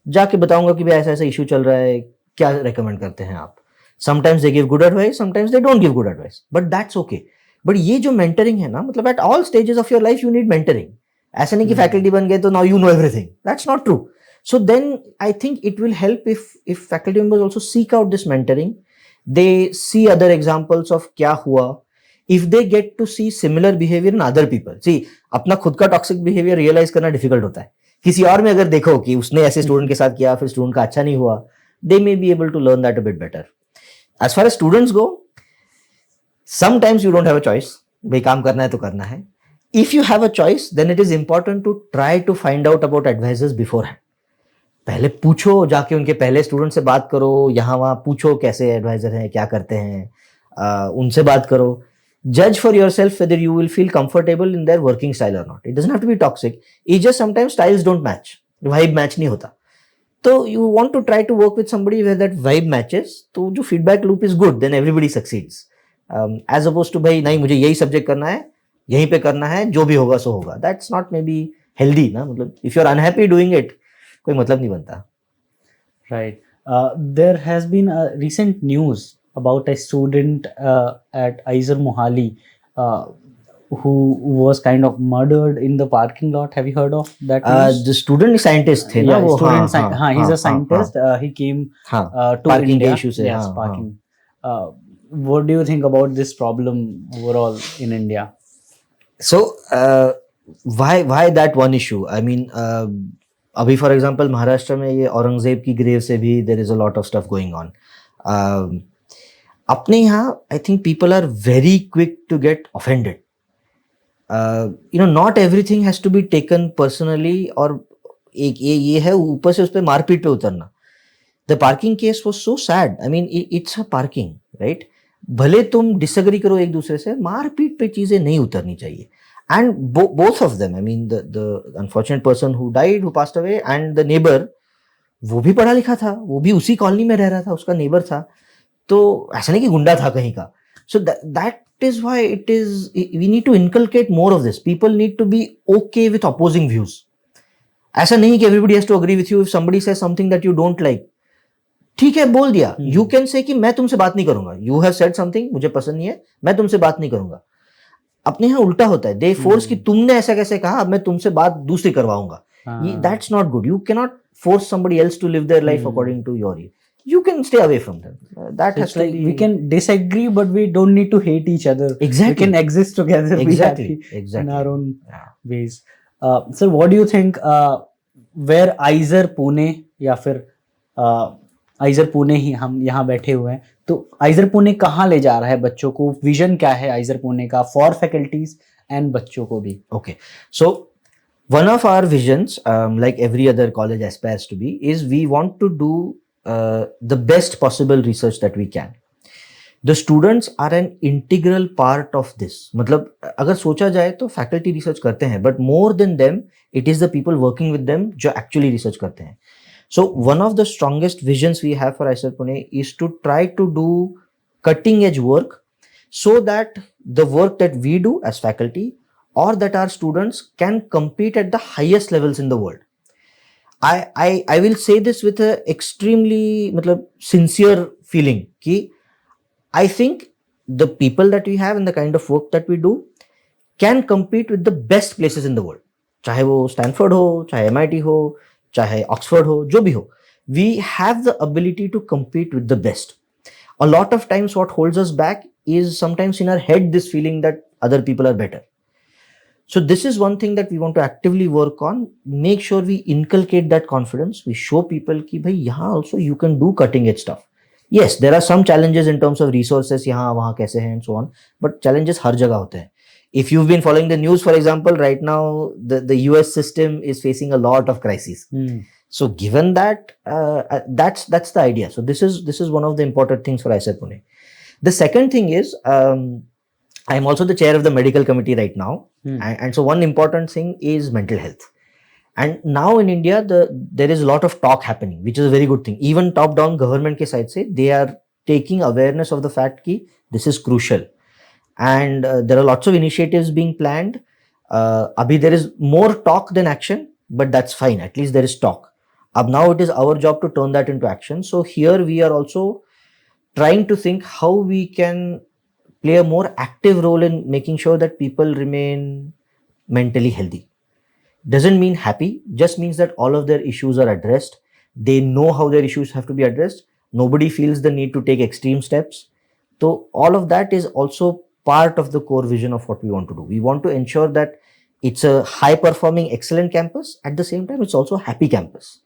जाके बताऊंगा कि भाई ऐसा ऐसा issue चल रहा है, क्या recommend करते हैं आप. Sometimes they give good advice, sometimes they don't give good advice, but that's okay. But ये जो mentoring है ना, मतलब at all stages of your life you need mentoring. ऐसा नहीं कि faculty बन गए तो now you know everything. That's not true. So then I think it will help if faculty members also seek out this mentoring. They see other examples of क्या हुआ. If they get to see similar behavior in other people. See, अपना खुद का toxic behavior realize करना difficult होता है. किसी और में अगर देखो कि उसने ऐसे स्टूडेंट के साथ किया, फिर स्टूडेंट का अच्छा नहीं हुआ, they may be able to learn that a bit better. As far as students go, sometimes you don't have a choice. भाई काम करना है तो करना है. If you have a choice, then it is important to try to find out about advisors beforehand. पहले पूछो, जाके उनके पहले स्टूडेंट से बात करो, यहाँ वहाँ पूछो कैसे एडवाइजर हैं, क्या करते हैं, उनसे बात करो. Judge for yourself whether you will feel comfortable in their working style or not. It doesn't have to be toxic. It's just sometimes styles don't match. Vibe match नहीं होता. So you want to try to work with somebody where that vibe matches. तो जो feedback loop is good, then everybody succeeds. As opposed to भाई नहीं मुझे यही subject करना है, यहीं पे करना है, जो भी होगा सो होगा. That's not maybe healthy ना, मतलब if you're unhappy doing it, कोई मतलब नहीं बनता. Right. There has been a recent news about a student at Aizer Mohali who was kind of murdered in the parking lot. Have you heard of that news? The student scientist थे ना Yeah, वो. student हाँ, हाँ, he's हाँ, a scientist. He came हाँ, to parking India. के issue से. Yes, हाँ, parking. What do you think about this problem overall in India? So why that one issue? I mean, अभी for example महाराष्ट्र में ये औरंगजेब की ग्रेव से भी there is a lot of stuff going on. अपने यहाँ I think people are very quick to get offended. Not everything has to be taken personally. और एक ये है ऊपर से उस पर मारपीट पे उतरना. The parking case was so sad. I mean, it's a parking, right? भले तुम disagree करो एक दूसरे से, मारपीट पे चीजें नहीं उतरनी चाहिए. And both of them, I mean, the unfortunate person who died, who passed away, and the neighbor, वो भी पढ़ा लिखा था, वो भी उसी कॉलोनी में रह रहा था, उसका नेबर था. तो ऐसा नहीं कि गुंडा था कहीं का. So that is why we need to inculcate more of this. People need to be okay with opposing views. ऐसा नहीं कि everybody has to agree with you. If somebody says something that you don't like, ठीक है बोल दिया. You can say कि मैं तुमसे बात नहीं करूंगा. You have said something, मुझे पसंद नहीं है, मैं तुमसे बात नहीं करूंगा. अपने यहाँ उल्टा होता है. They force कि तुमने ऐसा कैसे कहा, अब मैं तुमसे बात दूसरी करवाऊंगा. That's not good. You cannot force somebody else to live their life according to your view. You can stay away from them. That has to be. We can disagree, but we don't need to hate each other. Exactly. We can exist together. Exactly. Be happy Exactly. in our own ways. Sir, what do you think? Where Aizer Pune या फिर Aizer Pune ही हम यहाँ बैठे हुए हैं, तो Aizer Pune कहाँ ले जा रहा है बच्चों को? विजन क्या है Aizer Pune का for faculties and बच्चों को भी? Okay. So one of our visions, like every other college aspires to be, is we want to do the best possible research that we can. The students are an integral part of this. मतलब अगर सोचा जाए तो faculty research करते हैं, but more than them, it is the people working with them जो actually research करते हैं. So one of the strongest visions we have for Aizer Pune is to try to do cutting edge work so that the work that we do as faculty or that our students can compete at the highest levels in the world. I will say this with a extremely मतलब sincere feeling कि I think the people that we have and the kind of work that we do can compete with the best places in the world. चाहे वो Stanford हो, चाहे MIT हो, चाहे Oxford हो, जो भी हो. We have the ability to compete with the best. A lot of times what holds us back is sometimes in our head this feeling that other people are better. So this is one thing that we want to actively work on. Make sure we inculcate that confidence. We show people कि भाई यहाँ also you can do cutting edge stuff. Yes, there are some challenges in terms of resources यहाँ वहाँ कैसे हैं and so on. But challenges हर जगह होते हैं. if you've been following the news, for example, right now the US system is facing a lot of crises. So given that, that's the idea. So this is one of the important things for IISER Pune. The second thing is, I'm also the chair of the medical committee right now, and so one important thing is mental health. And now in India, there is a lot of talk happening, which is a very good thing. Even top-down government ke side se, they are taking awareness of the fact that this is crucial. And there are lots of initiatives being planned. Abhi there is more talk than action, but that's fine. At least there is talk. Now it is our job to turn that into action. So here we are also trying to think how we can play a more active role in making sure that people remain mentally healthy. Doesn't mean happy, just means that all of their issues are addressed. They know how their issues have to be addressed. Nobody feels the need to take extreme steps. So all of that is also part of the core vision of what we want to do. We want to ensure that it's a high performing, excellent campus. At the same time, it's also a happy campus.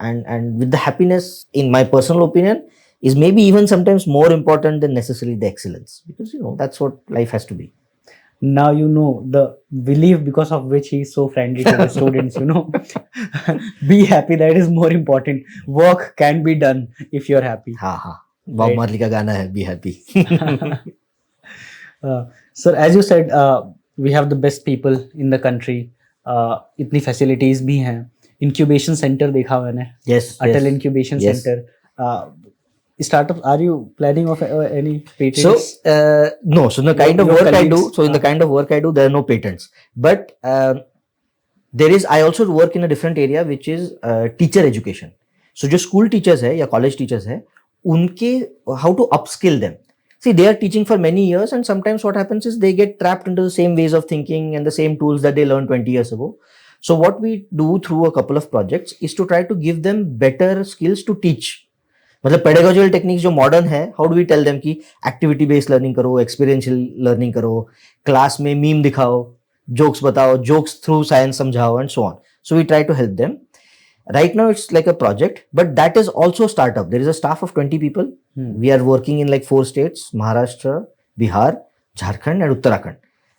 And with the happiness, in my personal opinion, is maybe even sometimes more important than necessarily the excellence, because that's what life has to be. Now you know the belief because of which he is so friendly to the students. Be happy, that is more important. Work can be done if you're happy. Bob Marley ka gana hai, be happy. Sir, as you said, we have the best people in the country. इतनी facilities भी हैं. Incubation center देखा मैंने. Yes. Atal Incubation Center. Startups, are you planning of any patents? So no. So the kind of work I do. So in the kind of work I do, there are no patents. But there is. I also work in a different area, which is teacher education. So जो school teachers है या college teachers है, उनके how to upskill them. See, they are teaching for many years, and sometimes what happens is they get trapped into the same ways of thinking and the same tools that they learned 20 years ago. So what we do through a couple of projects is to try to give them better skills to teach. मतलब pedagogical techniques जो modern है, how do we tell them कि activity based learning करो, experiential learning करो, class में meme दिखाओ, jokes बताओ, jokes through science समझाओ, and so on. So we try to help them. Right now it's like a project, but that is also a startup. There is a staff of 20 people. We are working in like 4 states: Maharashtra, Bihar, Jharkhand, and Uttarakhand.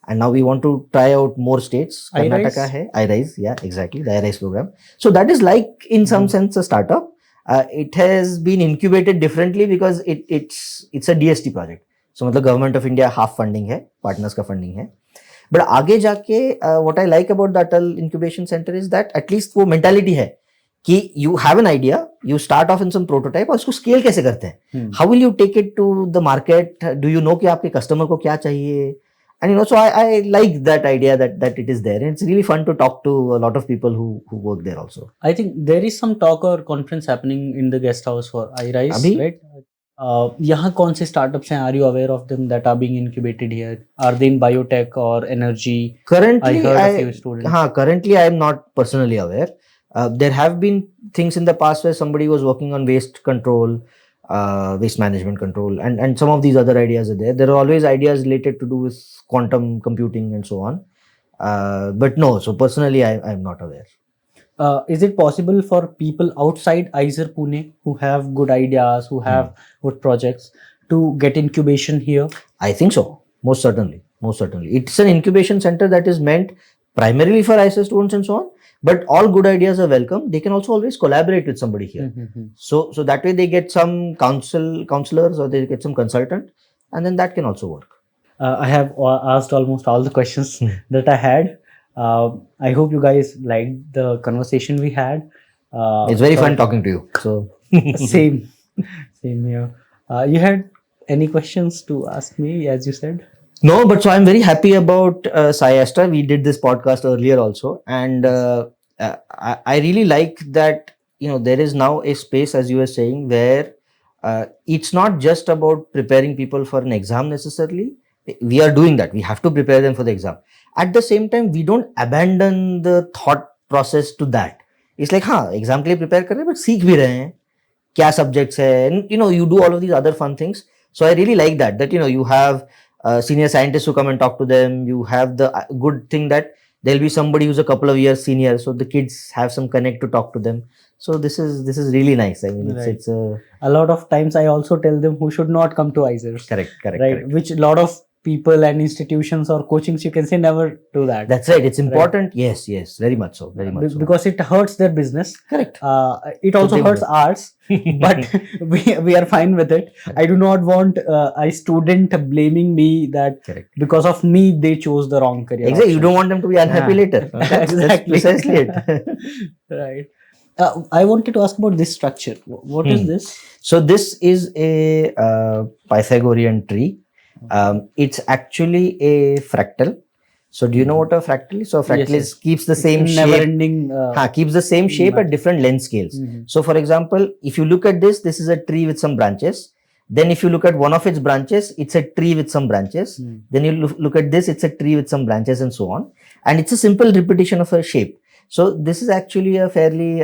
And now we want to try out more states. Karnataka hai, iRise, yeah, exactly, the iRise program. So that is like in some sense a startup. It has been incubated differently because it's a DST project. So मतलब government of India half funding है, partners का funding है. But आगे जाके what I like about the Atal Incubation Center is that at least वो mentality है कि you have an idea, you start off in some prototype और उसको scale कैसे करते हैं? How will you take it to the market? Do you know कि आपके customer को क्या चाहिए? And so I like that idea that it is there. And it's really fun to talk to a lot of people who work there also. I think there is some talk or conference happening in the guest house for iRise, right? यहाँ कौन से startups हैं? Are you aware of them that are being incubated here? Are they in biotech or energy? Currently, I heard a few students. Currently, I am not personally aware. There have been things in the past where somebody was working on waste control, waste management control, and some of these other ideas are there. There are always ideas related to do with quantum computing and so on. But no, so personally, I am not aware. Is it possible for people outside IISER Pune who have good ideas, who have good projects, to get incubation here? I think so. Most certainly. It's an incubation center that is meant primarily for IISER students and so on. But all good ideas are welcome. They can also always collaborate with somebody here. So that way they get some counselors or they get some consultant, and then that can also work. I have asked almost all the questions that I had. I hope you guys liked the conversation we had. It's very fun talking to you. So same here. You had any questions to ask me, as you said? No, but so I'm very happy about Sai Astra. We did this podcast earlier also, and I really like that there is now a space, as you were saying, where it's not just about preparing people for an exam necessarily. We are doing that. We have to prepare them for the exam. At the same time, we don't abandon the thought process to that. It's like, exam के लिए prepare कर रहे हैं, but सीख भी रहे हैं क्या subjects है, and you do all of these other fun things. So I really like that you have senior scientists who come and talk to them. You have the good thing that there'll be somebody who's a couple of years senior, so the kids have some connect to talk to them. So this is really nice. I mean, it's a lot of times I also tell them who should not come to IISER. Correct. Which a lot of people and institutions or coachings, you can say, never do that. That's right. It's important. Yes, yes, very much so. Very much so. Because it hurts their business. Correct. It also they hurts would. ours, but we are fine with it. I do not want a student blaming me that Correct. because of me they chose the wrong career. Exactly. You option. don't want them to be unhappy Yeah. later. That's Exactly. precisely it. Right. I wanted to ask about this structure. What is this? So this is a Pythagorean tree. It's actually a fractal. So do you know what a fractal is? So a fractal Yes, keeps the same never shape. ending. Keeps the same shape at different length scales. So for example, if you look at this is a tree with some branches. Then if you look at one of its branches, it's a tree with some branches. Then you look at this, it's a tree with some branches and so on. And it's a simple repetition of a shape. So this is actually a fairly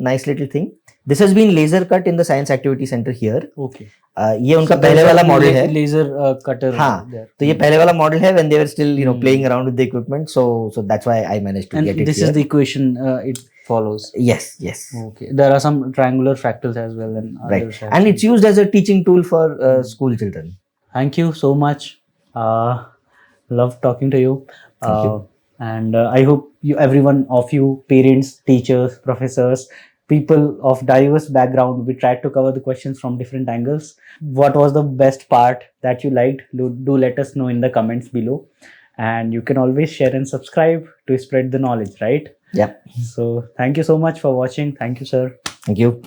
nice little thing. This has been laser cut in the Science Activity Center here. Okay. ये उनका पहले वाला model है. Laser cutter. हाँ, there. तो ये पहले वाला मॉडल है when they were still playing around with the equipment. So that's why I managed to And get it this here. is the equation it follows. Yes, yes. Okay. There are some triangular fractals as well. And Right. And it's used as a teaching tool for school children. Thank you so much. Love talking to you. Thank you. And I hope every one of you, parents, teachers, professors, people of diverse background, we tried to cover the questions from different angles. What was the best part that you liked? Do let us know in the comments below. And you can always share and subscribe to spread the knowledge, right? Yeah. So thank you so much for watching. Thank you, sir. Thank you.